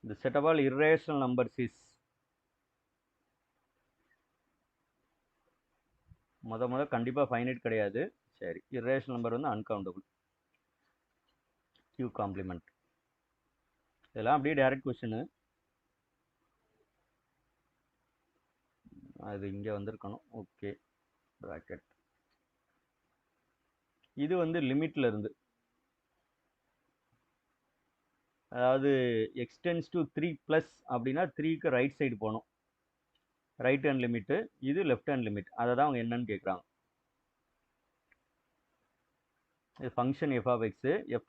The set of all irrational numbers is முத கண்டிப்பா finite கிடையாது. சரி, irrational நம்பர் வந்து uncountable. Q complement. இதெல்லாம் அப்படியே டைரக்ட் கொஸ்டின். அது இங்க வந்திருக்கணும். Okay, bracket. இது வந்து லிமிட்ல இருந்து, அதாவது எக்ஸ்டென்ஸ் டு 3+ அப்படின்னா 3க்கு ரைட் சைடு போகணும், ரைட் ஹேண்ட் லிமிட்டு. இது லெஃப்ட் ஹேண்ட் லிமிட். அதை தான் அவங்க என்னன்னு கேட்குறாங்க. இது ஃபங்க்ஷன் எஃப்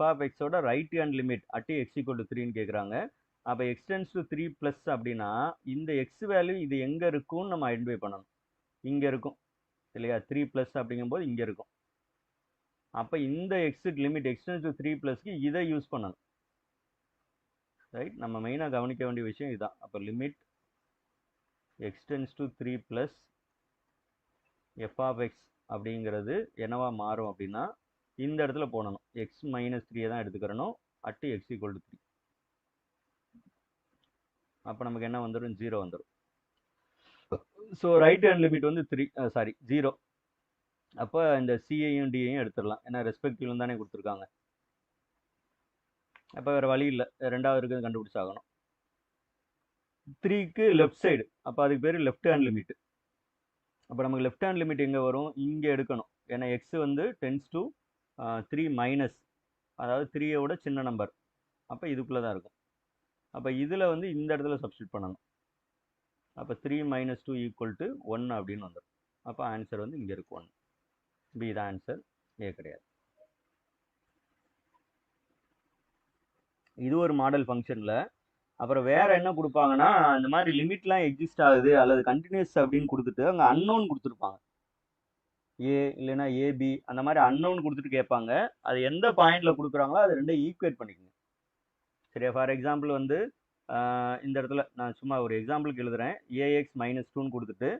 ஆஃப் எக்ஸோட right hand limit at x equal to 3ன்னு கேட்குறாங்க. அப்போ எக்ஸ்டென்ஸ் டு 3+ அப்படின்னா இந்த எக்ஸ் வேல்யூ இது எங்கே இருக்கும்னு நம்ம ஐடென்டிஃபை பண்ணணும். இங்கே இருக்கும் இல்லையா? 3+ அப்படிங்கும்போது இங்கே இருக்கும். அப்போ இந்த எக்ஸிட் லிமிட் எக்ஸ்டென்ஸ் டு 3+க்கு இதை யூஸ் பண்ணணும். ரைட், நம்ம மெயினாக கவனிக்க வேண்டிய விஷயம் இதுதான். அப்போ limit x tends to 3+ f of x அப்படிங்கிறது என்னவா மாறும் அப்படின்னா இந்த இடத்துல போடணும், எக்ஸ் மைனஸ் 3 தான் எடுத்துக்கிறணும் அட் எக்ஸ் ஈக்குவல் டு 3. அப்போ நமக்கு என்ன வந்துடும்? 0 வந்துடும். ஸோ ரைட் ஹேண்ட் லிமிட் வந்து 0. அப்போ இந்த சிஐயும் டிஐயும் எடுத்துடலாம், ஏன்னா ரெஸ்பெக்டிவ்னு தானே கொடுத்துருக்காங்க. அப்போ வேறு வழி இல்லை, ரெண்டாவது இருக்கிறது கண்டுபிடிச்சாகணும். 3க்கு லெஃப்ட் சைடு, அப்போ அதுக்கு பேர் லெஃப்ட் ஹேண்ட் லிமிட். அப்போ நமக்கு லெஃப்ட் ஹேண்ட் லிமிட் எங்கே வரும்? இங்கே எடுக்கணும், ஏன்னா எக்ஸ் வந்து டென்ஸ் டு 3-, அதாவது 3ஐ விட சின்ன நம்பர். அப்போ இதுக்குள்ளே தான் இருக்கும். அப்போ இதில் வந்து இந்த இடத்துல சப்ஸ்டியூட் பண்ணணும். அப்போ 3 - 2 = 1 அப்படின்னு வந்துடும். அப்போ ஆன்சர் வந்து இங்கே இருக்கும் 1. பி தான் ஆன்சர், ஏ கிடையாது. இது ஒரு மாடல் ஃபங்க்ஷனில். அப்புறம் வேற என்ன கொடுப்பாங்கன்னா, இந்த மாதிரி லிமிட்லாம் எக்ஸிஸ்ட் ஆகுது அல்லது கண்டினியூஸ் அப்படின்னு கொடுத்துட்டு அங்கே அன்னோன் கொடுத்துருப்பாங்க. ஏ இல்லைன்னா ஏபி அந்த மாதிரி அன்னோன் கொடுத்துட்டு கேட்பாங்க. அது எந்த பாயிண்ட்ல கொடுக்குறாங்களோ அது ரெண்டும் ஈக்குவேட் பண்ணிக்கோங்க. சரியா? ஃபார் எக்ஸாம்பிள் வந்து இந்த இடத்துல நான் சும்மா ஒரு எக்ஸாம்பிளுக்கு எழுதுறேன். ax - 2ன்னு கொடுத்துட்டு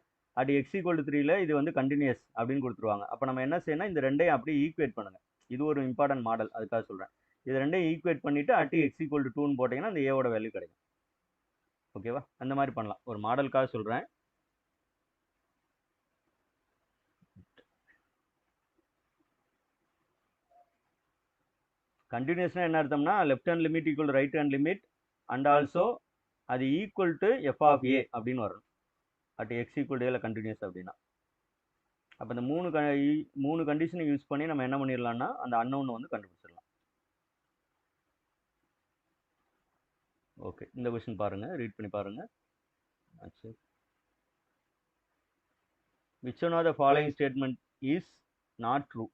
அட் எக்ஸ் ஈக்குவல் டு 3ல இது வந்து கண்டினியூஸ் அப்படின்னு கொடுத்துருவாங்க. அப்போ நம்ம என்ன செய்யணும்? இந்த ரெண்டையும் அப்படியே ஈக்குவேட் பண்ணுங்க. இது ஒரு இம்பார்ட்டன்ட் மாடல், அதுக்காக சொல்கிறேன். இது ரெண்டையும் ஈக்குவேட் பண்ணிட்டு அட் எக்ஸ் ஈக்குவல் டு 2ன்னு போட்டிங்கன்னா அந்த ஏவோட வேல்யூ கிடைக்கும். ஓகேவா? அந்த மாதிரி பண்ணலாம், ஒரு மாடலுக்காக சொல்கிறேன். கண்டினியூஸ்னா என்ன அர்த்தம்னா left hand limit equal to right hand limit and also அது ஈக்குவல் டு எஃப் ஆஃப் ஏ அப்படின்னு வரணும். அட் எக்ஸ் ஈக்குவல் டு ஏல கண்டினியூஸ் அப்படின்னா அப்போ இந்த மூணு கண்டிஷனை யூஸ் பண்ணி நம்ம என்ன பண்ணிடலாம்னா அந்த அன்னோன் வந்து கண்டுபிடிச்சிடலாம். ஓகே, இந்த கொஸ்டின் பாருங்க, ரீட் பண்ணி பாருங்க. Which one of the following statement is not true?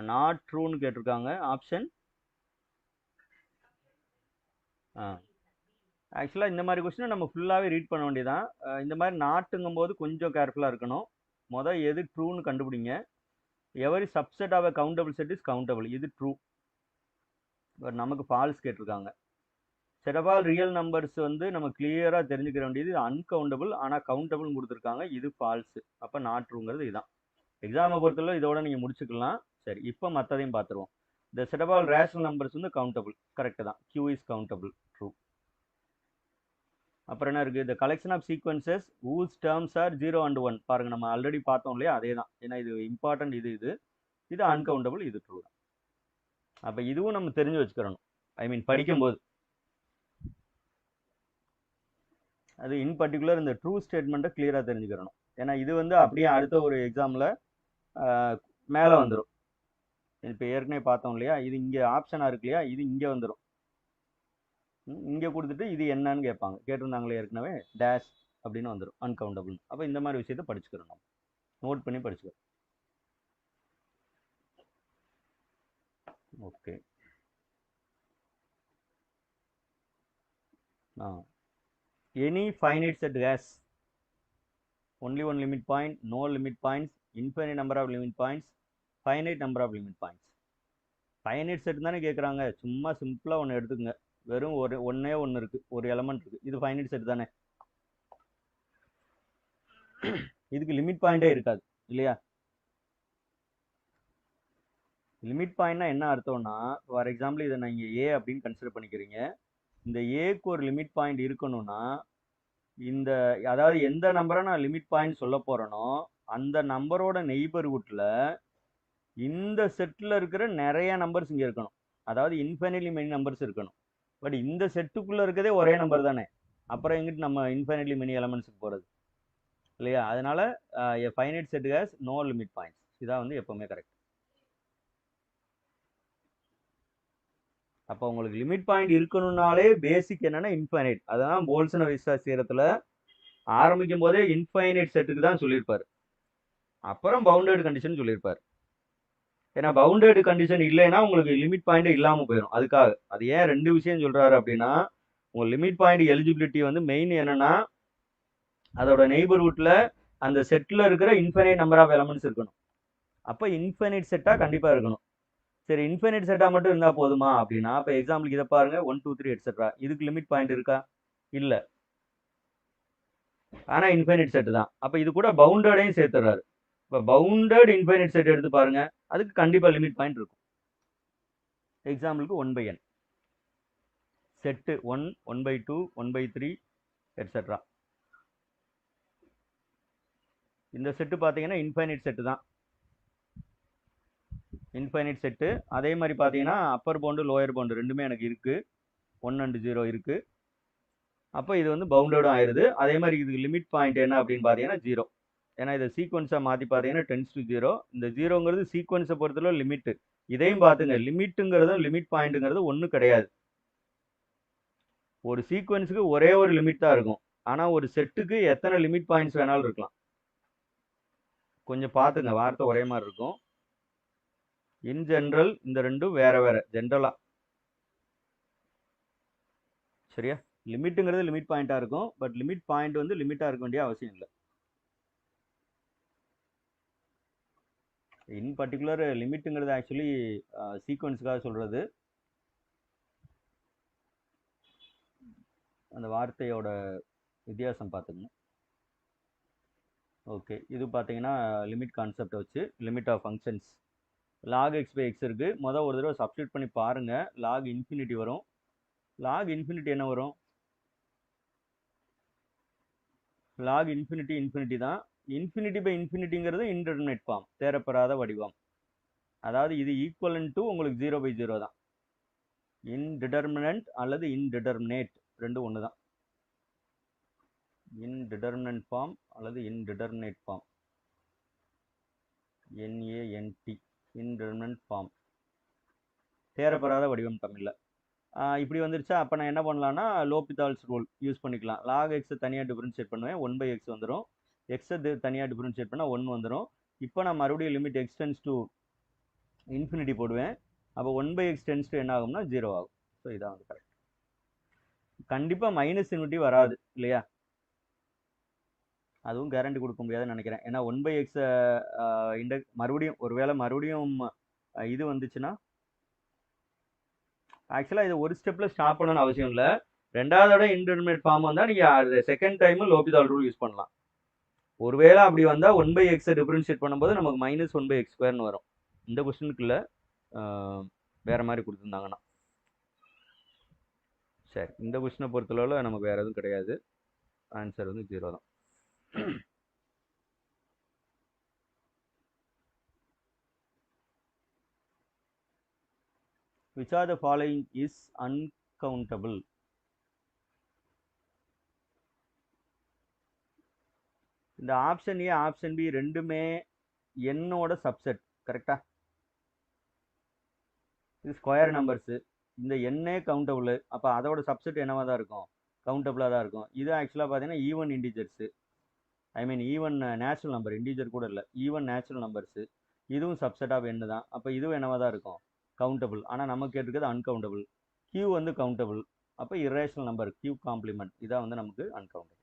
Not ட்ரூன்னு கேட்டிருக்காங்க. ஆப்ஷன் ஆக்சுவலாக இந்த மாதிரி கொஸ்டினை நம்ம ஃபுல்லாகவே ரீட் பண்ண வேண்டியதான். இந்த மாதிரி நாட்டுங்கும் போது கொஞ்சம் கேர்ஃபுல்லாக இருக்கணும். எது ட்ரூன்னு கண்டுபிடிங்க. Every subset of a countable set is countable, இது ட்ரூ. பட் நமக்கு ஃபால்ஸ் கேட்டிருக்காங்க. Set of all real numbers வந்து நம்ம கிளியராக தெரிஞ்சுக்க வேண்டியது அன்கவுண்டபிள், ஆனால் கவுண்டபிள்னு கொடுத்துருக்காங்க, இது ஃபால்ஸு. அப்போ நாட் ட்ரூங்கிறது இதுதான். எக்ஸாமை பொறுத்தவரை இதோட நீங்கள் முடிச்சுக்கலாம். சரி, இப்போ மற்றதையும் பார்த்துருவோம். இந்த set of all rational numbers வந்து கவுண்டபிள், கரெக்டு தான். Q is countable, true. அப்புறம் என்ன இருக்குது? இந்த collection of sequences whose terms are 0 and 1. பாருங்கள், நம்ம ஆல்ரெடி பார்த்தோம் இல்லையா? அதே தான். ஏன்னா இது இம்பார்ட்டன்ட். இது அன்கவுண்டபிள், இது ட்ரூ தான். அப்போ இதுவும் நம்ம தெரிஞ்சு வச்சுக்கிறணும், ஐ மீன் படிக்கும்போது. அது இன் பர்டிகுலர் இந்த ட்ரூ ஸ்டேட்மெண்ட்டை கிளியராக தெரிஞ்சுக்கிறணும். ஏன்னா இது வந்து அப்படியே அடுத்த ஒரு எக்ஸாமில் மேலே வந்துடும். இப்போ ஏற்கனவே பார்த்தோம் இல்லையா? இது இங்கே ஆப்ஷனாக இருக்கு இல்லையா? இது இங்கே வந்துடும். இங்கே கொடுத்துட்டு இது என்னன்னு கேட்பாங்க. கேட்டிருந்தாங்களே ஏற்கனவே, டேஷ் அப்படின்னு வந்துடும், அன்கவுண்டபிள். அப்போ இந்த மாதிரி விஷயத்தை படிச்சுக்கிறோம், நம்ம நோட் பண்ணி படிச்சுக்கிறோம். Okay. Any finite set has only one limit point, no limit points, infinite number of limit points, finite number of limit points. Finite set தானே கேட்குறாங்க. சும்மா சிம்பிளாக ஒன்று எடுத்துக்கங்க. வெறும் ஒன்னே ஒன்று இருக்கு, ஒரு எலமெண்ட் இருக்கு, இது ஃபைனைட் செட் தானே. இதுக்கு லிமிட் பாயிண்டே இருக்காது இல்லையா. லிமிட் பாயிண்ட்னா என்ன அர்த்தம்னா, ஃபார் எக்ஸாம்பிள் இதை நீங்க ஏ அப்படின்னு கன்சிடர் பண்ணிக்கிறீங்க. இந்த ஏக்கு ஒரு லிமிட் பாயிண்ட் இருக்கணும்னா, இந்த அதாவது எந்த நம்பரை நான் லிமிட் பாயிண்ட் சொல்ல போறேனோ அந்த நம்பரோட நெய்பர்ஹுட்ல இந்த செட்ல இருக்கிற நிறைய நம்பர்ஸ் இங்க இருக்கணும். அதாவது இன்ஃபைனைட்லி மெனி நம்பர்ஸ் இருக்கணும். பட் இந்த செட்டுக்குள்ள இருக்கதே ஒரே நம்பர் தானே, அப்புறம் எங்கிட்டு நம்ம இன்ஃபைனைட்லி மெனி எலமெண்ட்ஸுக்கு போறது இல்லையா. அதனால finite set has no limit points. இதான் வந்து எப்பவுமே கரெக்ட். அப்போ உங்களுக்கு லிமிட் பாயிண்ட் இருக்கணும்னாலே பேசிக் என்னன்னா இன்ஃபைனைட். அதான் போல்சன் விஸ்டாஸ் தியரத்துல ஆரம்பிக்கும் போதே இன்ஃபைனைட் செட்டுக்கு தான் சொல்லியிருப்பாரு, அப்புறம் பவுண்டட் கண்டிஷன் சொல்லியிருப்பாரு. ஏன்னா பவுண்டட் கண்டிஷன் இல்லைன்னா உங்களுக்கு லிமிட் பாயிண்ட் இல்லாம போயிடும். அதுக்காக அது ஏன் ரெண்டு விஷயம் சொல்றாரு அப்படின்னா, உங்க லிமிட் பாயிண்ட் எலிஜிபிலிட்டி வந்து மெயின் என்னன்னா அதோட நெய்பர்ஹுட்ல அந்த செட்ல இருக்கிற இன்ஃபைனைட் நம்பர் ஆஃப் எலமெண்ட்ஸ் இருக்கணும். அப்ப இன்ஃபைனைட் செட்டா கண்டிப்பா இருக்கணும். சரி, இன்ஃபைனைட் செட்டா மட்டும் இருந்தா போதுமா அப்படின்னா, இப்ப எக்ஸாம்பிளுக்கு இதை பாருங்க, 1 2 3 எட்ஸெட்ரா. இதுக்கு லிமிட் பாயிண்ட் இருக்கா? இல்ல, ஆனா இன்ஃபைனைட் செட் தான். அப்ப இது கூட பவுண்டடையும் சேர்த்துறாரு. இப்ப பவுண்டட் இன்ஃபைனைட் செட் எடுத்து பாருங்க, அதுக்கு கண்டிப்பா லிமிட் பாயிண்ட் இருக்கும். எக்ஸாம்பிளுக்கு 1/n செட்டு 1 1/2 1/3 எட்ஸெட்ரா. இந்த செட்டு பாத்தீங்கன்னா இன்ஃபைனைட் செட்டு தான், இன்ஃபைனைட் செட்டு. அதே மாதிரி பாத்தீங்கன்னா அப்பர் பவுண்டு லோயர் பவுண்டு ரெண்டுமே எனக்கு இருக்கு, 1 and 0 இருக்கு. அப்போ இது வந்து பவுண்டடும் ஆயிருது. அதே மாதிரி இதுக்கு லிமிட் பாயிண்ட் என்ன அப்படின்னு பாத்தீங்கன்னா 0. ஏன்னா இதை சீக்வன்ஸா மாத்தி பாத்தீங்கன்னா டென்ஸ் டு 0. இந்த 0ங்கிறது சீக்வன்ஸை பொறுத்தளவு லிமிட். இதையும் பாத்துங்க, லிமிட்டுங்கிறதும் லிமிட் பாயிண்ட்டுங்கிறது ஒன்றும் கிடையாது. ஒரு சீக்வன்ஸுக்கு ஒரே ஒரு லிமிட் தான் இருக்கும், ஆனா ஒரு செட்டுக்கு எத்தனை லிமிட் பாயிண்ட்ஸ் வேணாலும் இருக்கலாம். கொஞ்சம் பாத்துங்க, வார்த்தை ஒரே மாதிரி இருக்கும். இன் ஜென்ரல் இந்த ரெண்டும் வேற வேற ஜென்ரலா, சரியா. லிமிட்டுங்கிறது லிமிட் பாயிண்டா இருக்கும், பட் லிமிட் பாயிண்ட் வந்து லிமிட்டா இருக்க வேண்டிய அவசியம் இல்லை. இன் பர்டிகுலர் லிமிட்டுங்கிறது ஆக்சுவலி சீக்வன்ஸுக்காக சொல்றது. அந்த வார்த்தையோட வித்தியாசம் பார்த்துங்க. ஓகே, இது பார்த்தீங்கன்னா லிமிட் கான்செப்ட் வச்சு limit of functions. Log x by x இருக்கு, மொதல் ஒரு தடவை சப்ஸ்டியூட் பண்ணி பாருங்க, லாக் இன்ஃபினிட்டி வரும். லாக் இன்ஃபினிட்டி என்ன வரும்? லாக் இன்ஃபினிட்டி இன்ஃபினிட்டி தான். இன்ஃபினிட்டி பை இன்ஃபினிட்டிங்கிறது இன்டெர்மினேட் ஃபார்ம், தேரப்பெறாத வடிவம். அதாவது இது ஈக்குவலன் டு உங்களுக்கு 0/0 தான். இன்டிடெர்மினன்ட் அல்லது இன்டிடெர்மினேட் ரெண்டும் ஒன்று தான். இன்டிடெர்மினன்ட் ஃபார்ம் அல்லது indeterminate form, NANT, indeterminate form, தேரப்பெறாத வடிவம் தமிழ்ல. இப்படி வந்துருச்சா, அப்போ நான் என்ன பண்ணலாம்னா லோபிதால்ஸ் ரூல் யூஸ் பண்ணிக்கலாம். லாக் எக்ஸை தனியாக டிஃபரன்ஷியேட் பண்ணுவேன், 1/x வந்துடும். எக்ஸை தனியாக டிஃபரன்ஷியேட் பண்ணால் 1 வந்துடும். இப்போ நான் மறுபடியும் limit X tends to infinity போடுவேன். அப்போ 1/x டென்ஸ் டு என்ன ஆகும்னா 0 ஆகும். ஸோ இதான் வந்து கரெக்ட். கண்டிப்பாக மைனஸ் இன்ஃபினிட்டி வராது இல்லையா, அதுவும் கேரண்டி கொடுக்க முடியாதுன்னு நினைக்கிறேன். ஏன்னா 1/x மறுபடியும் ஒருவேளை மறுபடியும் இது வந்துச்சுன்னா, ஆக்சுவலாக இது ஒரு ஸ்டெப்ல ஸ்டாப் பண்ணணும்னு அவசியம் இல்லை. ரெண்டாவதோட இன்டெர்மினேட் ஃபார்ம் வந்தால் நீங்கள் செகண்ட் டைமும் லோபிதால் ரூல் யூஸ் பண்ணலாம். ஒருவேளை அப்படி வந்தால் 1/x டிஃபரன்ஷியேட் பண்ணும்போது நமக்கு -1/x² வரும். இந்த கொஸ்டினுக்கு இல்லை, வேற மாதிரி கொடுத்துருந்தாங்கன்னா. சரி, இந்த கொஸ்டினை பொறுத்தளவில் நமக்கு வேற எதுவும் கிடையாது, ஆன்சர் வந்து 0 தான். Which are the following is uncountable? இந்த ஆப்ஷன் ஏ ஆப்ஷன் பி ரெண்டுமே என்னோட சப்செட், கரெக்டா. இது ஸ்கொயர் நம்பர்ஸ், இந்த எண்ணே கவுண்டபிள், அப்போ அதோட சப்செட் என்னவா தான் இருக்கும், கவுண்டபிளாக தான் இருக்கும். இது ஆக்சுவலாக பார்த்தீங்கன்னா even integers, I mean even natural number, integer கூட இல்லை, ஈவன் நேச்சுரல் நம்பர்ஸ். இதுவும் சப்செட் ஆஃப் எண்ணு தான், அப்போ இதுவும் என்னவா தான் இருக்கும், கவுண்டபிள். ஆனால் நம்ம கேட்டிருக்கிறது அன்கவுண்டபிள். கியூ வந்து கவுண்டபிள், அப்போ இரேஷனல் நம்பர் கியூ காம்ப்ளிமெண்ட், இதான் வந்து நமக்கு uncountable.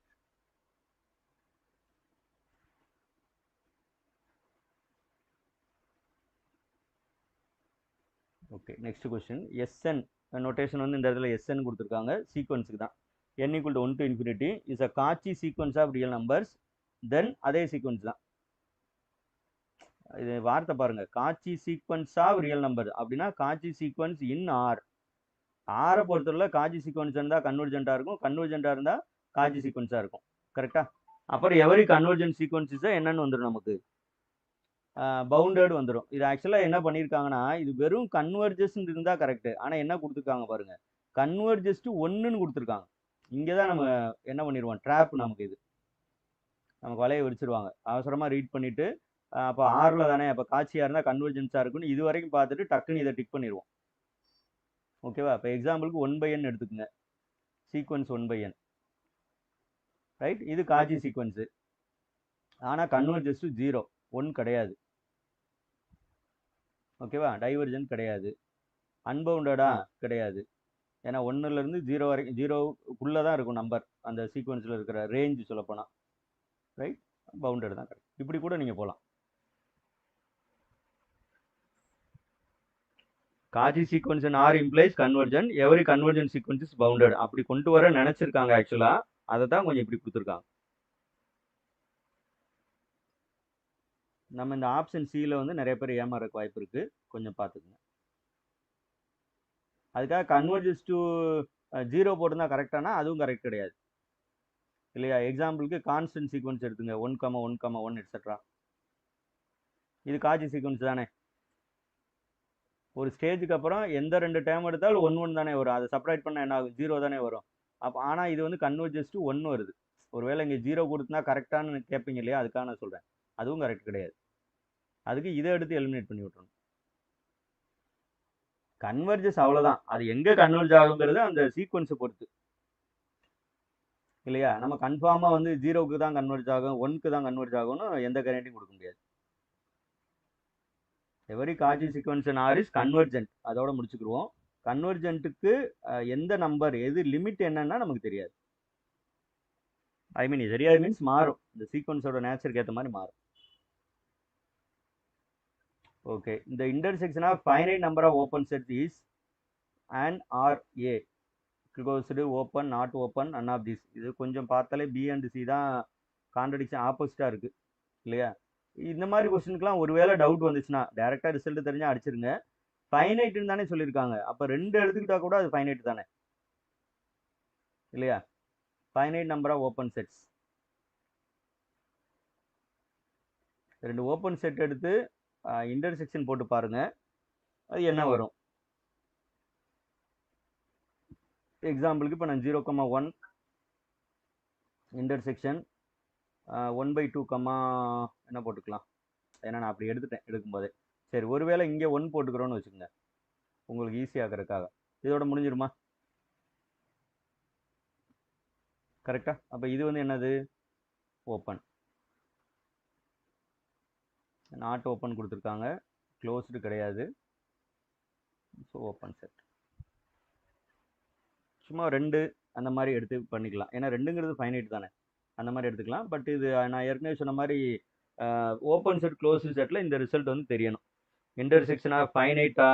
Okay, next question. Sn notation வந்து இந்த இடத்துல எஸ்என் கொடுத்துருக்காங்க, சீக்வன்ஸுக்கு தான். n = 1 to infinity is a Cauchy sequence of real numbers. Then அதே சீக்வன்ஸ் தான். இது வார்த்தை பாருங்க, Cauchy sequence of real number அப்படின்னா காச்சி சீக்வன்ஸ் இன் ஆர். ஆரை பொறுத்தவரை காச்சி சீக்வன்ஸ் இருந்தால் கன்வர்ஜென்ட்டாக இருக்கும், கன்வர்ஜென்ட்டாக இருந்தால் காச்சி சீக்வன்ஸாக இருக்கும். கரெக்டா? அப்புறம் எவரி கன்வர்ஜென்ட் சீக்வன்ஸஸ் என்னன்னு வந்துடும் நமக்கு, பவுண்டட் வந்துடும். இது ஆக்சுவலாக என்ன பண்ணியிருக்காங்கன்னா, இது வெறும் கன்வர்ஜஸ் இருந்தால் கரெக்டு. ஆனால் என்ன கொடுத்துருக்காங்க பாருங்க, கன்வர்ஜஸ் டு 1ன்னு கொடுத்துருக்காங்க. இங்கே தான் நம்ம என்ன பண்ணிடுவோம், ட்ராப் நமக்கு இது, நமக்கு வலையை விரிச்சிருவாங்க. அவசரமாக ரீட் பண்ணிட்டு அப்போ ஆறில் தானே, அப்போ காட்சியாக இருந்தால் கன்வர்ஜென்ஸாக இருக்குன்னு இது வரைக்கும் பார்த்துட்டு டக்குன்னு இதை டிக் பண்ணிடுவோம். ஓகேவா? இப்போ எக்ஸாம்பிளுக்கு 1/n எடுத்துக்கோங்க, சீக்வன்ஸ் 1/n, ரைட்? இது காட்சி சீக்வன்ஸு, ஆனால் கன்வர்ஜஸ் டு 0, 1 கிடையாது. ஓகேவா? டைவர்ஜென்ட் கிடையாது. அன்பவுண்டடா கிடையாது. ஏன்னா 1லேருந்து 0 வரைக்கும், 0க்குள்ளே தான் இருக்கும் நம்பர், அந்த சீக்வன்ஸில் இருக்கிற ரேஞ்சு சொல்லப்போனால், ரைட்? பவுண்டட் தான் கரெக்ட். இப்படி கூட நீங்கள் போகலாம். Cauchy sequence in R implies convergent, every convergent sequence is bounded. அப்படி கொண்டு வர நினைச்சிருக்காங்க ஆக்சுவலா, அதை தான் கொஞ்சம் இப்படி கொடுத்துருக்காங்க. நம்ம இந்த ஆப்ஷன் சியில் வந்து நிறைய பேர் ஏமாறக்கு வாய்ப்பு இருக்கு, கொஞ்சம் பார்த்துக்குங்க. அதுக்காக கன்வர்ஜஸ் டு 0 போட்டுருந்தா கரெக்டானா அதுவும் கரெக்ட் கிடையாது இல்லையா? எக்ஸாம்பிளுக்கு கான்ஸ்டன்ட் சீக்வன்ஸ் எடுத்துங்க, 1,1,1 எட்ஸெட்ரா. இது காட்சி சீக்வன்ஸ் தானே. ஒரு ஸ்டேஜுக்கு அப்புறம் எந்த 2 டேர்ம் எடுத்தாலும் 1 1 தானே வரும். அதை செப்பரேட் பண்ணால் என்ன ஆகும், 0 தானே வரும். அப்போ ஆனால் இது வந்து கன்வர்ஜஸ் டு 1 வருது. ஒருவேளை இங்கே 0 கொடுத்தா கரெக்டானு கேட்பீங்க இல்லையா, அதுக்காக நான் சொல்கிறேன். அதுவும் கரெக்ட் கிடையாது. அதுக்கு இதை எடுத்து எலிமினேட் பண்ணி விட்டுறணும். கன்வர்ஜஸ் அவ்வளோதான், அது எங்கே கன்வர்ஜ் ஆகுங்கிறது அந்த சீக்வன்ஸை பொறுத்து இல்லையா? நம்ம கன்ஃபார்மாக வந்து 0க்கு தான் கன்வர்ஜ் ஆகும், 1க்கு தான் கன்வர்ஜ் ஆகும்னு எந்த கேரண்டியும் கொடுக்க முடியாது. Every Cauchy sequence in R is convergent, அதோட முடிச்சுக்கிடுவோம். கன்வர்ஜென்ட்டுக்கு எந்த நம்பர், எது லிமிட் என்னன்னா நமக்கு தெரியாது. ஐ மீன் தெரியாது மீன்ஸ் மாறும், இந்த சீக்வன்ஸோட நேச்சருக்கு ஏற்ற மாதிரி மாறும். ஓகே, இந்த intersection of finite number of open set is and or a closed, open, not open, none of this. இது கொஞ்சம் பார்த்தாலே பி அண்ட் சி தான் கான்ட்ரடிக்ஷன், ஆப்போசிட்டாக இருக்குது இல்லையா? இந்த மாதிரி கொஸ்டினுக்குலாம் ஒருவேளை டவுட் வந்துச்சுன்னா டேரெக்டாக ரிசல்ட் தெரிஞ்சால் அடிச்சிருங்க. ஃபைனைட்டுன்னு தானே சொல்லியிருக்காங்க, அப்போ 2 எடுத்துக்கிட்டா கூட அது ஃபைனைட் தானே இல்லையா? Finite number of open sets, 2 open set எடுத்து இன்டர்செக்ஷன் போட்டு பாருங்க, அது என்ன வரும். எக்ஸாம்பிளுக்கு இப்போ நான் 0,1 இன்டர்செக்ஷன் 1/2 என்ன போட்டுக்கலாம், ஏன்னா நான் அப்படி எடுத்துட்டேன் எடுக்கும்போதே. சரி, ஒருவேளை இங்கே 1 போட்டுக்கிறோன்னு வச்சுக்கோங்க, உங்களுக்கு ஈஸியாகிறதுக்காக. இதோட முடிஞ்சிருமா? கரெக்டா? அப்போ இது வந்து என்னது, ஓப்பன். நாட் ஓப்பன் கொடுத்துருக்காங்க, க்ளோஸ்டு கிடையாது, ஸோ ஓப்பன் செட். சும்மா 2 அந்த மாதிரி எடுத்து பண்ணிக்கலாம், ஏன்னா 2ங்கிறது ஃபைனைட் தானே, அந்த மாதிரி எடுத்துக்கலாம். பட் இது நான் ஏற்கனவே சொன்ன மாதிரி ஓப்பன் செட் க்ளோஸ்டு செட்டில் இந்த ரிசல்ட் வந்து தெரியணும். இன்டர்செக்ஷனாக ஃபைனைட்டா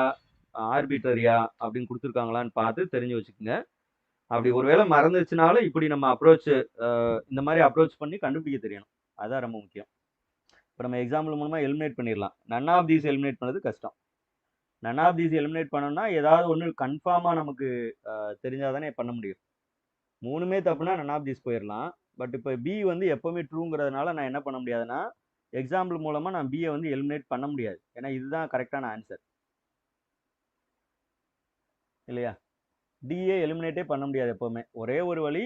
ஆர்பிட்ரரியா அப்படின்னு கொடுத்துருக்காங்களான்னு பார்த்து தெரிஞ்சு வச்சுக்கோங்க. அப்படி ஒருவேளை மறந்துச்சுனாலும் இப்படி நம்ம அப்ரோச், இந்த மாதிரி அப்ரோச் பண்ணி கண்டுபிடிக்க தெரியணும், அதுதான் ரொம்ப முக்கியம். இப்போ நம்ம எக்ஸாம்பிள் மூலமாக எலிமினேட் பண்ணிடலாம். நன் ஆஃப் தீஸ் எலிமினேட் பண்ணது கஷ்டம். நன் ஆஃப் தீஸ் எலிமினேட் பண்ணோம்னா ஏதாவது ஒன்று கன்ஃபார்மாக நமக்கு தெரிஞ்சால் தானே பண்ண முடியும். 3மே தப்புனா நன் ஆஃப் தீஸ் போயிடலாம். பட் இப்போ பி வந்து எப்போவுமே ட்ரூங்கிறதுனால நான் என்ன பண்ண முடியாதுன்னா, எக்ஸாம்பிள் மூலமாக நான் பியை வந்து எலிமினேட் பண்ண முடியாது, ஏன்னா இதுதான் கரெக்டான ஆன்சர் இல்லையா? டிஏ எலிமினேட்டே பண்ண முடியாது எப்போவுமே. ஒரே ஒரு வழி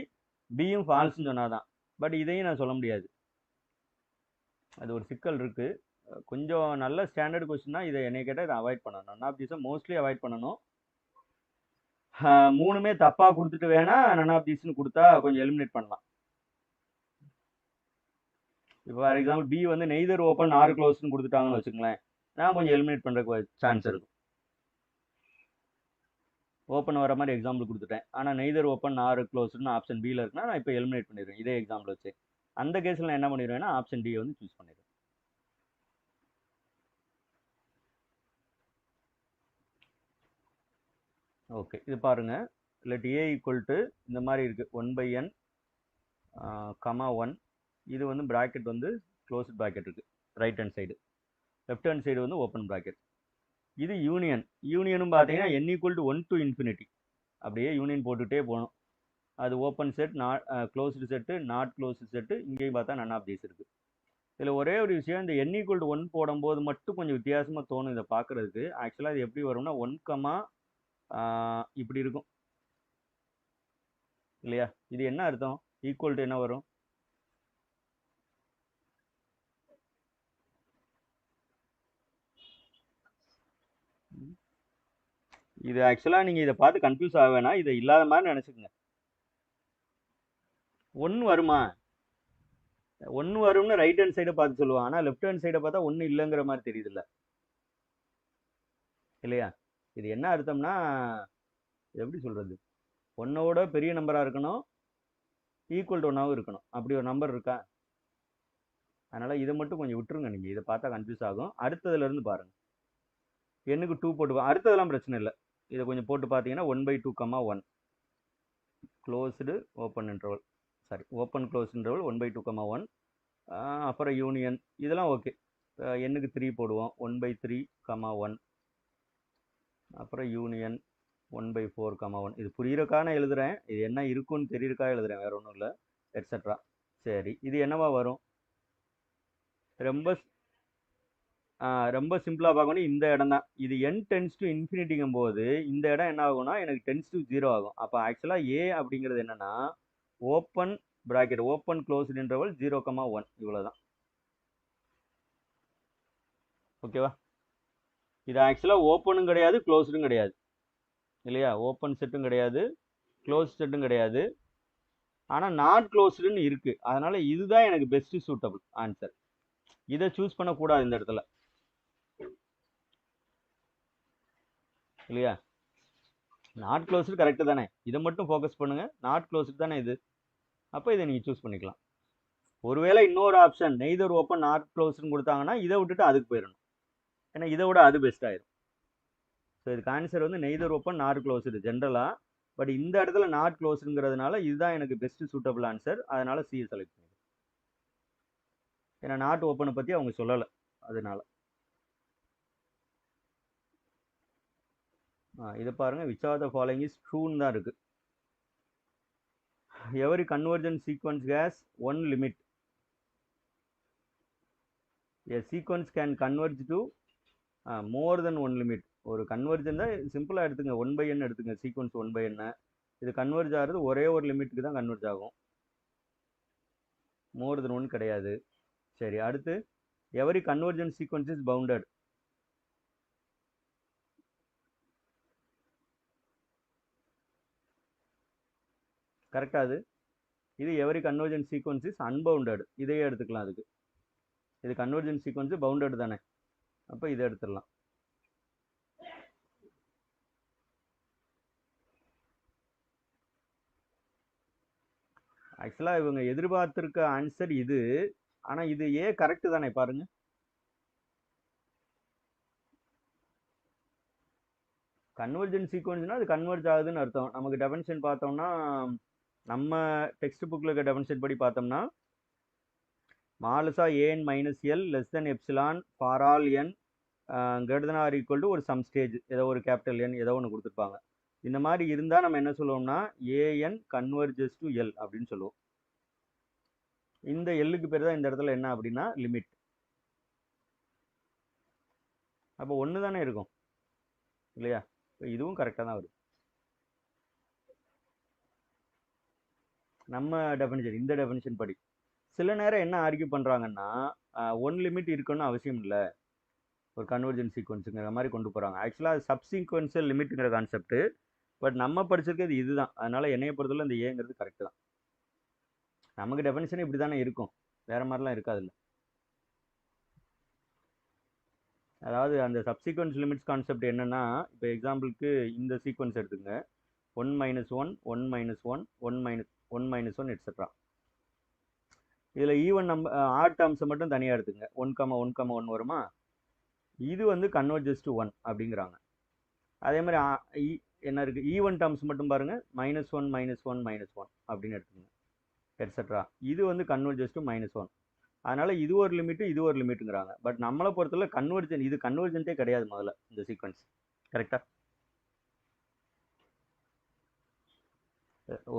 பியும் ஃபால்ஸ்ன்னு சொன்னாதான். பட் இதையும் நான் சொல்ல முடியாது, அது ஒரு சிக்கல் இருக்குது. கொஞ்சம் நல்ல ஸ்டாண்டர்ட் கொஸ்டின்னா இதை என்னை கேட்டால் இதை அவாய்ட் பண்ணணும். நன் ஆஃப் தீஸை மோஸ்ட்லி அவாய்ட் பண்ணணும். 3மே தப்பாக கொடுத்துட்டு வேணா நன் ஆஃப் தீஸ்னு கொடுத்தா கொஞ்சம் எலிமினேட் பண்ணலாம். இப்போ ஃபார் எக்ஸாம்பிள் பி வந்து நெய்தர் ஓப்பன் ஆர் க்ளோஸ்னு கொடுத்துட்டாங்கன்னு வச்சுக்கோங்களேன், நான் கொஞ்சம் எலிமினேட் பண்ணுறதுக்கு சான்ஸ் இருக்கும். ஓப்பன் வர மாதிரி எக்ஸாம்பிள் கொடுத்துட்டேன், ஆனால் நெய்தர் ஓப்பன் ஆர் க்ளோஸ்னு ஆப்ஷன் பியில் இருக்குன்னா நான் இப்போ எலிமினேட் பண்ணிடுவேன் இதே எக்ஸாம்பிள் வச்சு. அந்த கேஸில் நான் என்ன பண்ணிடுவேன்னா ஆப்ஷன் டி வந்து சூஸ் பண்ணிடுவேன். ஓகே, இது பாருங்க. லெட் ஏ ஈக்குவல் டு இந்த மாதிரி இருக்கு 1/n, கமா 1. இது வந்து பிராக்கெட் வந்து க்ளோஸ்ட் பிராக்கெட் இருக்கு right hand side, left hand side வந்து ஓப்பன் பிராக்கெட். இது யூனியன். யூனியனும் பார்த்தீங்கன்னா n equal to 1 to infinity, அப்படியே யூனியன் போட்டுகிட்டே போகணும். அது open set, not closed set, not closed set. இங்கேயும் பார்த்தா நன் ஆஃப் தீஸ் இருக்கு. இதில் ஒரே ஒரு விஷயம், இந்த n ஈக்குவல் டு 1 போடும்போது மட்டும் கொஞ்சம் வித்தியாசமாக தோணும் இதை பார்க்குறதுக்கு. ஆக்சுவலாக இது எப்படி வரும்னா 1 கமா இப்படி இருக்கும் இல்லையா? இது என்ன அர்த்தம்? ஈக்குவல் டு என்ன வரும்? இது ஆக்சுவலாக நீங்கள் இதை பார்த்து கன்ஃபியூஸ் ஆக வேணாம், இதை இல்லாத மாதிரி நினச்சிக்கோங்க. 1 வருமா? 1 வரும்னு ரைட் ஹேண்ட் சைடை பார்த்து சொல்லுவான், ஆனால் லெஃப்ட் ஹேண்ட் சைடை பார்த்தா 1 இல்லைங்கிற மாதிரி தெரியுதுல்ல இல்லையா? இது என்ன அர்த்தம்னா, எப்படி சொல்கிறது, 1ஓட பெரிய நம்பராக இருக்கணும், ஈக்குவல் டு 1ஆகவும் இருக்கணும். அப்படி ஒரு நம்பர் இருக்கா? அதனால் இதை மட்டும் கொஞ்சம் விட்டுருங்க, நீங்கள் இதை பார்த்தா கன்ஃபியூஸ் ஆகும். அடுத்ததுலேருந்து பாருங்கள். எண்ணுக்கு 2 போட்டு, அடுத்ததெல்லாம் பிரச்சனை இல்லை. இதை கொஞ்சம் போட்டு பார்த்தீங்கன்னா 1/2, 1 closed open interval, sorry open close interval 1/2, 1. அப்புறம் யூனியன், இதெல்லாம் ஓகே. எண்ணுக்கு 3 போடுவோம், 1/3, 1. அப்புறம் யூனியன் 1/4, 1. இது புரியுறக்கான எழுதுறேன், இது என்ன இருக்குன்னு தெரியறக்கா எழுதுறேன், வேற ஒன்றும் இல்லை, எட்ஸெட்ரா. சரி, இது என்னவா வரும்? ரொம்ப ரொம்ப சிம்பிளாக பார்க்கணும். இந்த இடம் தான், இது n டென்ஸ் டு இன்ஃபினிட்டிங்கும் போது இந்த இடம் என்ன ஆகும்னா எனக்கு டென்ஸ் டு 0 ஆகும். அப்போ ஆக்சுவலாக ஏ அப்படிங்கிறது என்னன்னா open bracket, open closed interval 0, 1, இவ்வளோதான். ஓகேவா? இது ஆக்சுவலாக ஓப்பனும் கிடையாது, க்ளோஸ்டும் கிடையாது இல்லையா? ஓப்பன் செட்டும் கிடையாது, க்ளோஸ் செட்டும் கிடையாது, ஆனால் நாட் க்ளோஸ்டுன்னு இருக்கு. அதனால இதுதான் எனக்கு பெஸ்ட் சூட்டபிள் ஆன்சர். இதை சூஸ் பண்ணக்கூடாது இந்த இடத்துல இல்லையா? நாட் க்ளோஸ்டு கரெக்டு தானே, இதை மட்டும் ஃபோக்கஸ் பண்ணுங்க. நாட் க்ளோஸ்டு தானே இது, அப்போ இதை நீங்கள் சூஸ் பண்ணிக்கலாம். ஒருவேளை இன்னொரு ஆப்ஷன் நெய்தர் ஓப்பன் நாட் க்ளோஸ்டுன்னு கொடுத்தாங்கன்னா இதை விட்டுட்டு அதுக்கு போயிடணும், ஏன்னா இதை விட அது பெஸ்ட் ஆயிரும். ஸோ இதுக்கு ஆன்சர் வந்து நெய்தர் ஓப்பன் நாட் க்ளோஸ்டு ஜென்ரலாக. பட் இந்த இடத்துல நாட் க்ளோஸ்டுங்கிறதுனால இதுதான் எனக்கு பெஸ்ட் சூட்டபிள் ஆன்சர், அதனால சி செலக்ட் பண்ணி. ஏன்னா நாட் ஓப்பனை பற்றி அவங்க சொல்லலை, அதனால. இதை பாருங்க, which are the following is ட்ரூன்னு தான் இருக்கு. Every convergent sequence has one limit. A sequence can converge to more than one limit. ஒரு கன்வர்ஜன் தான் சிம்பிளாக எடுத்துங்க, 1/n எடுத்துங்க, சீக்வன்ஸ் 1/n. இது கன்வர்ஜ் ஆகிறது ஒரே ஒரு லிமிட்டுக்கு தான் கன்வர்ஜ் ஆகும், மோர் தென் 1 கிடையாது. சரி, அடுத்து every convergent sequence is bounded. கரெக்டாக அது. இது every convergent sequence is unbounded, இதையே எடுத்துக்கலாம். அதுக்கு இது கன்வர்ஜன் சீக்வன்ஸ் பவுண்டட் தானே, அப்போ இதை எடுத்துடலாம். ஆக்சுவலாக இவங்க எதிர்பார்த்திருக்க ஆன்சர் இது, ஆனால் இது ஏ கரெக்டு தானே பாருங்க. கன்வர்ஜன் சீக்வன்ஸ்னா அது கன்வர்ஜ் ஆகுதுன்னு அர்த்தம். நமக்கு டெஃபினிஷன் பார்த்தோம்னா, நம்ம டெக்ஸ்ட் புக்கில் இருக்க டெஃபினிஷன் படி பார்த்தோம்னா, மாலுசா a n minus L less than epsilon for all n greater than or equal to ஒரு சம் ஸ்டேஜ், ஏதோ ஒரு கேபிட்டல் என் ஏதோ ஒன்று கொடுத்துருப்பாங்க. இந்த மாதிரி இருந்தால் நம்ம என்ன சொல்லுவோம்னா ஏஎன் கன்வர்ஜஸ் டு எல் அப்படின்னு சொல்லுவோம். இந்த எல்லுக்கு பேர் தான் இந்த இடத்துல என்ன அப்படின்னா லிமிட். அப்போ ஒன்று தானே இருக்கும் இல்லையா? இதுவும் கரெக்டாக தான் வருது. நம்ம டெஃபினிஷன், இந்த டெஃபினிஷன் படி சில நேரம் என்ன ஆர்கியூ பண்ணுறாங்கன்னா, ஒன் லிமிட் இருக்குன்னு அவசியம் இல்லை, ஒரு கன்வர்ஜன் சீக்வன்ஸுங்கிற மாதிரி கொண்டு போகிறாங்க. ஆக்சுவலாக சப்சீக்வன்ஷியல் லிமிட்டுங்கிற கான்செப்ட், பட் நம்ம படிச்சிருக்கிறது இதுதான். அதனால என்னைய பொறுத்தவரை இந்த ஏங்கிறது கரெக்டு தான். நமக்கு டெஃபினிஷன் இப்படி தானே இருக்கும், வேற மாதிரிலாம் இருக்காதுல்ல. அதாவது அந்த சப்சீக்வன்ஸ் லிமிட்ஸ் கான்செப்ட் என்னன்னா, இப்போ எக்ஸாம்பிளுக்கு இந்த சீக்வன்ஸ் எடுத்துங்க, 1 - 1 1 - 1 1 - 1 எட்ஸெட்ரா. இதில் ஈவன் நம்பர் ஆட் டேர்ம்ஸை மட்டும் தனியாக எடுத்துங்க, 1, 1, 1 வருமா, இது வந்து கன்வர்ஜஸ் டு 1 அப்படிங்கிறாங்க. அதே மாதிரி என்ன இருக்குது, ஈவன் டேர்ம்ஸ் மட்டும் பாருங்கள், -1 -1 -1 அப்படின்னு எடுத்துக்கோங்க, எட்ஸெட்ரா. இது வந்து கன்வர்ஜஸ் டு -1. அதனால இது ஒரு லிமிட்டு, இது ஒரு லிமிட்டுங்கிறாங்க. பட் நம்மளை பொறுத்தவரை கன்வர்ஜன், இது கன்வர்ஜென்ட்டே கிடையாது முதல்ல இந்த சீக்வன்ஸ். கரெக்டா?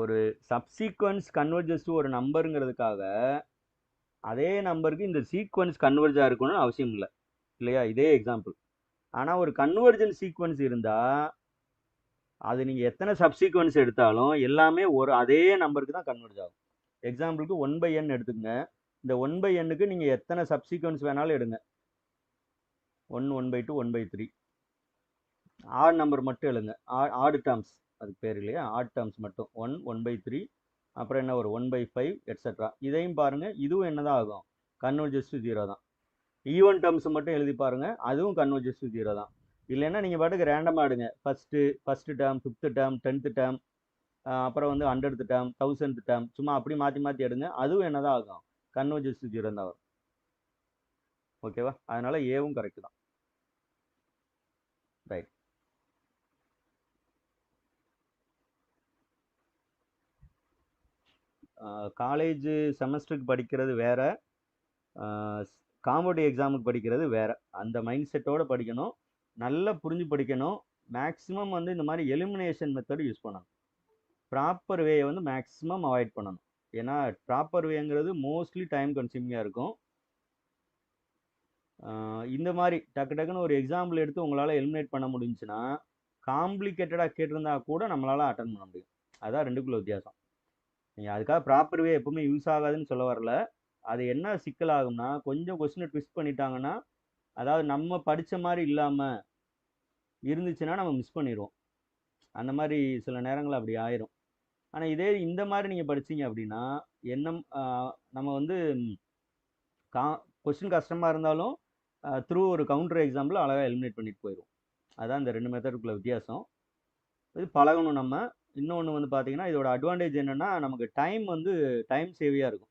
ஒரு சப்சீக்வன்ஸ் கன்வர்ஜஸ் டு ஒரு நம்பருங்கிறதுக்காக அதே நம்பருக்கு இந்த சீக்வன்ஸ் கன்வர்ஜாக இருக்கணும்னு அவசியம் இல்லை இல்லையா? இதே எக்ஸாம்பிள். ஆனால் ஒரு கன்வர்ஜன் சீக்வன்ஸ் இருந்தால் அது நீங்கள் எத்தனை சப்சீக்வன்ஸ் எடுத்தாலும் எல்லாமே ஒரு அதே நம்பருக்கு தான் கன்வர்ஜ் ஆகும். எக்ஸாம்பிளுக்கு 1/n எடுத்துக்கங்க. இந்த 1/nக்கு நீங்கள் எத்தனை சப்சீக்வன்ஸ் வேணாலும் எடுங்க, 1, 1/2, 1/3. ஆட் நம்பர் மட்டும் எழுங்க, ஆடு டேர்ம்ஸ் அதுக்கு பேர் இல்லையா, ஆட் டேர்ம்ஸ் மட்டும் 1, 1/3, அப்புறம் என்ன ஒரு 1/5 எட்ஸெட்ரா. இதையும் பாருங்கள், இதுவும் என்னதான் ஆகும், கன்வர்ஜஸ் டு 0 தான். ஈவன் டேர்ம்ஸ் மட்டும் எழுதி பாருங்கள், அதுவும் கன்வர்ஜஸ் டு 0 தான். இல்லைன்னா நீங்கள் பாட்டுக்கு ரேண்டமாக எடுங்க, first term, 5th term, 10th term, அப்புறம் வந்து 100th டேர்ம், 1000th டேர்ம், சும்மா அப்படி மாற்றி மாற்றி எடுங்க, அதுவும் என்னதான் ஆகும், கன்வர்ஜஸ் டு 0 தான் வரும். ஓகேவா? அதனால ஏவும் கரெக்ட் தான். ரைட். காலேஜ் செமஸ்டருக்கு படிக்கிறது வேற, காம்படிட்டிவ் எக்ஸாமுக்கு படிக்கிறது வேற. அந்த மைண்ட் செட்டோட படிக்கணும், நல்லா புரிஞ்சு படிக்கணும். மேக்ஸிமம் வந்து இந்த மாதிரி எலிமினேஷன் மெத்தட் யூஸ் பண்ணணும். ப்ராப்பர் வேயை வந்து மேக்ஸிமம் அவாய்ட் பண்ணணும். ஏன்னா ப்ராப்பர் வேங்கிறது மோஸ்ட்லி டைம் கன்சியூமிங்காக இருக்கும். இந்த மாதிரி டக்கு டக்குன்னு ஒரு எக்ஸாம்பிள் எடுத்து உங்களால் எலிமினேட் பண்ண முடிஞ்சுன்னா, காம்ப்ளிகேட்டடாக கேட்டிருந்தா கூட நம்மளால் அட்டன் பண்ண முடியும். அதான் ரெண்டுக்குள்ள வித்தியாசம். நீங்கள் அதுக்காக ப்ராப்பர் வே எப்பவுமே யூஸ் ஆகாதுன்னு சொல்ல வரல. அது என்ன சிக்கல் ஆகும்னா, கொஞ்சம் கொஸ்டினை ட்விஸ்ட் பண்ணிட்டாங்கன்னா, அதாவது நம்ம படித்த மாதிரி இல்லாமல் இருந்துச்சுன்னா நம்ம மிஸ் பண்ணிடுவோம். அந்த மாதிரி சில நேரங்கள் அப்படி ஆயிரும். ஆனால் இதே இந்த மாதிரி நீங்கள் படிச்சீங்க அப்படின்னா என்ன, நம்ம வந்து கொஸ்டின் கஷ்டமாக இருந்தாலும் த்ரூ ஒரு கவுண்டர் எக்ஸாம்பிள் அழகாக எலிமினேட் பண்ணிட்டு போயிடும். அதான் இந்த ரெண்டு மெத்தடுக்குள்ள வித்தியாசம். இது பழகணும் நம்ம. இன்னொன்று வந்து பார்த்தீங்கன்னா, இதோட அட்வான்டேஜ் என்னென்னா, நமக்கு டைம் சேவியாக இருக்கும்.